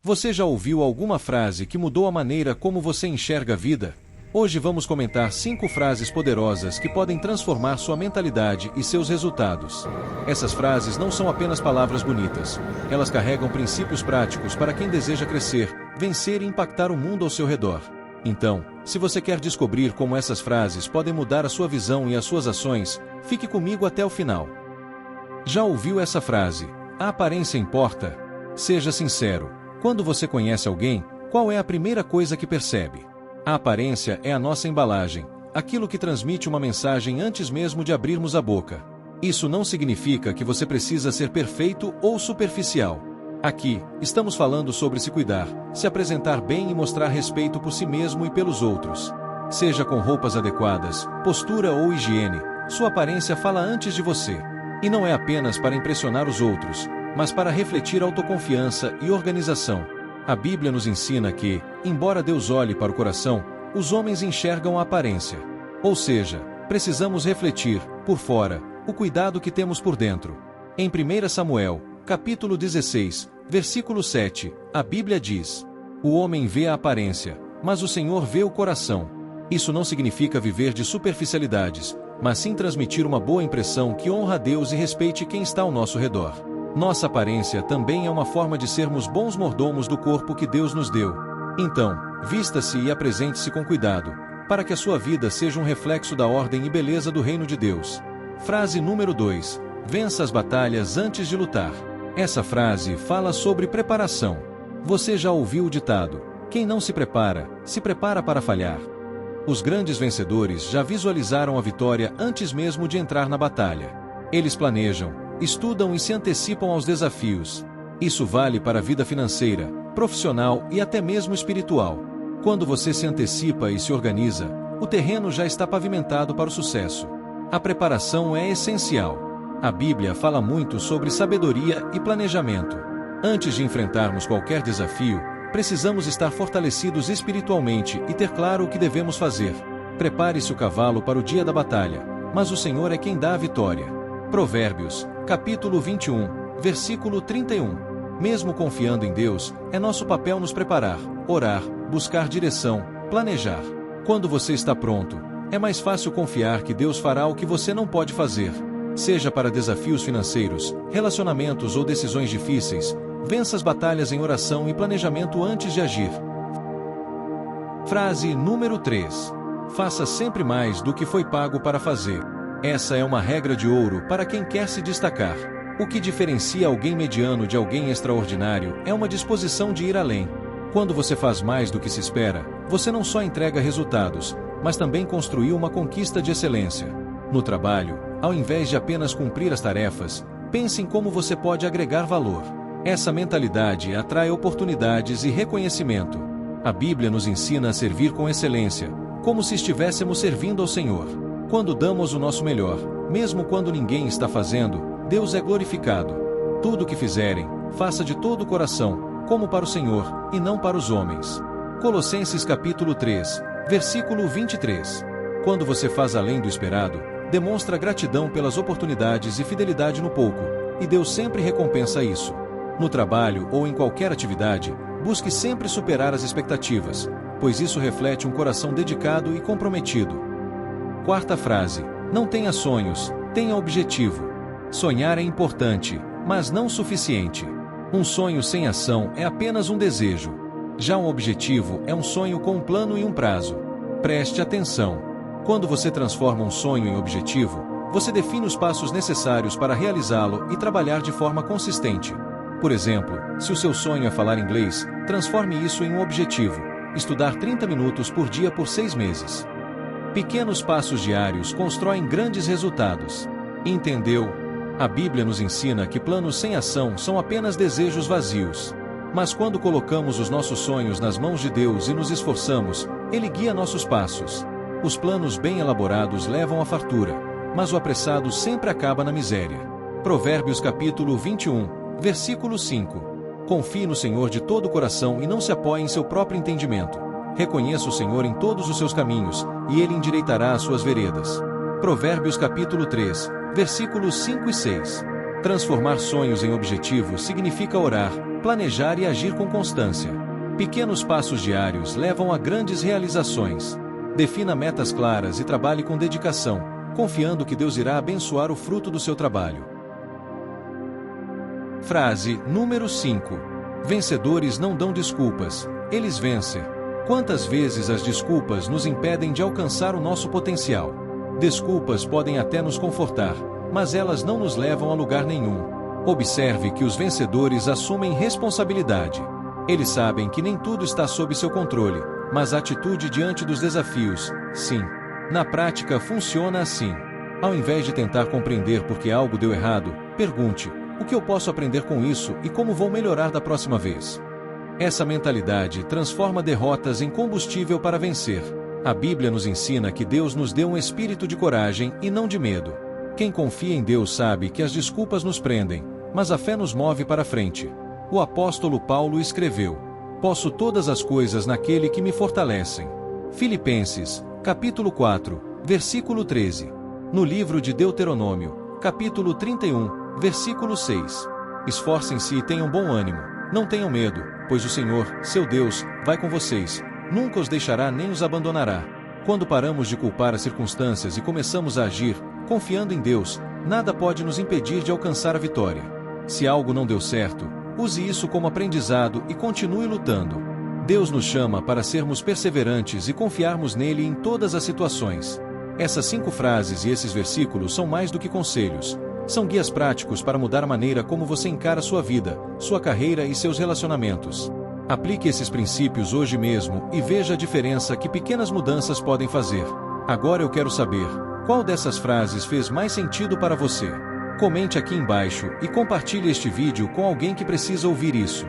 Você já ouviu alguma frase que mudou a maneira como você enxerga a vida? Hoje vamos comentar 5 frases poderosas que podem transformar sua mentalidade e seus resultados. Essas frases não são apenas palavras bonitas. Elas carregam princípios práticos para quem deseja crescer, vencer e impactar o mundo ao seu redor. Então, se você quer descobrir como essas frases podem mudar a sua visão e as suas ações, fique comigo até o final. Já ouviu essa frase? A aparência importa? Seja sincero. Quando você conhece alguém, qual é a primeira coisa que percebe? A aparência é a nossa embalagem, aquilo que transmite uma mensagem antes mesmo de abrirmos a boca. Isso não significa que você precisa ser perfeito ou superficial. Aqui, estamos falando sobre se cuidar, se apresentar bem e mostrar respeito por si mesmo e pelos outros. Seja com roupas adequadas, postura ou higiene, sua aparência fala antes de você. E não é apenas para impressionar os outros, mas para refletir autoconfiança e organização. A Bíblia nos ensina que, embora Deus olhe para o coração, os homens enxergam a aparência. Ou seja, precisamos refletir, por fora, o cuidado que temos por dentro. Em 1 Samuel, capítulo 16, versículo 7, a Bíblia diz: "O homem vê a aparência, mas o Senhor vê o coração." Isso não significa viver de superficialidades, mas sim transmitir uma boa impressão que honra a Deus e respeite quem está ao nosso redor. Nossa aparência também é uma forma de sermos bons mordomos do corpo que Deus nos deu. Então, vista-se e apresente-se com cuidado, para que a sua vida seja um reflexo da ordem e beleza do reino de Deus. Frase número 2. Vença as batalhas antes de lutar. Essa frase fala sobre preparação. Você já ouviu o ditado: "Quem não se prepara para falhar." Os grandes vencedores já visualizaram a vitória antes mesmo de entrar na batalha. Eles planejam, estudam e se antecipam aos desafios. Isso vale para a vida financeira, profissional e até mesmo espiritual. Quando você se antecipa e se organiza, o terreno já está pavimentado para o sucesso. A preparação é essencial. A Bíblia fala muito sobre sabedoria e planejamento. Antes de enfrentarmos qualquer desafio, precisamos estar fortalecidos espiritualmente e ter claro o que devemos fazer. Prepare-se o cavalo para o dia da batalha, mas o Senhor é quem dá a vitória. Provérbios, capítulo 21, versículo 31. Mesmo confiando em Deus, é nosso papel nos preparar, orar, buscar direção, planejar. Quando você está pronto, é mais fácil confiar que Deus fará o que você não pode fazer. Seja para desafios financeiros, relacionamentos ou decisões difíceis, vença as batalhas em oração e planejamento antes de agir. Frase número 3. Faça sempre mais do que foi pago para fazer. Essa é uma regra de ouro para quem quer se destacar. O que diferencia alguém mediano de alguém extraordinário é uma disposição de ir além. Quando você faz mais do que se espera, você não só entrega resultados, mas também construiu uma conquista de excelência. No trabalho, ao invés de apenas cumprir as tarefas, pense em como você pode agregar valor. Essa mentalidade atrai oportunidades e reconhecimento. A Bíblia nos ensina a servir com excelência, como se estivéssemos servindo ao Senhor. Quando damos o nosso melhor, mesmo quando ninguém está fazendo, Deus é glorificado. Tudo o que fizerem, faça de todo o coração, como para o Senhor, e não para os homens. Colossenses capítulo 3, versículo 23. Quando você faz além do esperado, demonstra gratidão pelas oportunidades e fidelidade no pouco, e Deus sempre recompensa isso. No trabalho ou em qualquer atividade, busque sempre superar as expectativas, pois isso reflete um coração dedicado e comprometido. Quarta frase: não tenha sonhos, tenha objetivo. Sonhar é importante, mas não suficiente. Um sonho sem ação é apenas um desejo. Já um objetivo é um sonho com um plano e um prazo. Preste atenção. Quando você transforma um sonho em objetivo, você define os passos necessários para realizá-lo e trabalhar de forma consistente. Por exemplo, se o seu sonho é falar inglês, transforme isso em um objetivo: estudar 30 minutos por dia por 6 meses. Pequenos passos diários constroem grandes resultados. Entendeu? A Bíblia nos ensina que planos sem ação são apenas desejos vazios. Mas quando colocamos os nossos sonhos nas mãos de Deus e nos esforçamos, Ele guia nossos passos. Os planos bem elaborados levam à fartura, mas o apressado sempre acaba na miséria. Provérbios capítulo 21, versículo 5. Confie no Senhor de todo o coração e não se apoie em seu próprio entendimento. Reconheça o Senhor em todos os seus caminhos, e Ele endireitará as suas veredas. Provérbios capítulo 3, versículos 5 e 6. Transformar sonhos em objetivos significa orar, planejar e agir com constância. Pequenos passos diários levam a grandes realizações. Defina metas claras e trabalhe com dedicação, confiando que Deus irá abençoar o fruto do seu trabalho. Frase número 5. Vencedores não dão desculpas, eles vencem. Quantas vezes as desculpas nos impedem de alcançar o nosso potencial? Desculpas podem até nos confortar, mas elas não nos levam a lugar nenhum. Observe que os vencedores assumem responsabilidade. Eles sabem que nem tudo está sob seu controle, mas a atitude diante dos desafios, sim. Na prática funciona assim. Ao invés de tentar compreender por que algo deu errado, pergunte: o que eu posso aprender com isso e como vou melhorar da próxima vez? Essa mentalidade transforma derrotas em combustível para vencer. A Bíblia nos ensina que Deus nos deu um espírito de coragem e não de medo. Quem confia em Deus sabe que as desculpas nos prendem, mas a fé nos move para frente. O apóstolo Paulo escreveu: posso todas as coisas naquele que me fortalecem. Filipenses, capítulo 4, versículo 13. No livro de Deuteronômio, capítulo 31, versículo 6. Esforcem-se e tenham bom ânimo, não tenham medo, pois o Senhor, seu Deus, vai com vocês, nunca os deixará nem os abandonará. Quando paramos de culpar as circunstâncias e começamos a agir, confiando em Deus, nada pode nos impedir de alcançar a vitória. Se algo não deu certo, use isso como aprendizado e continue lutando. Deus nos chama para sermos perseverantes e confiarmos nele em todas as situações. Essas 5 frases e esses versículos são mais do que conselhos. São guias práticos para mudar a maneira como você encara sua vida, sua carreira e seus relacionamentos. Aplique esses princípios hoje mesmo e veja a diferença que pequenas mudanças podem fazer. Agora eu quero saber, qual dessas frases fez mais sentido para você? Comente aqui embaixo e compartilhe este vídeo com alguém que precisa ouvir isso.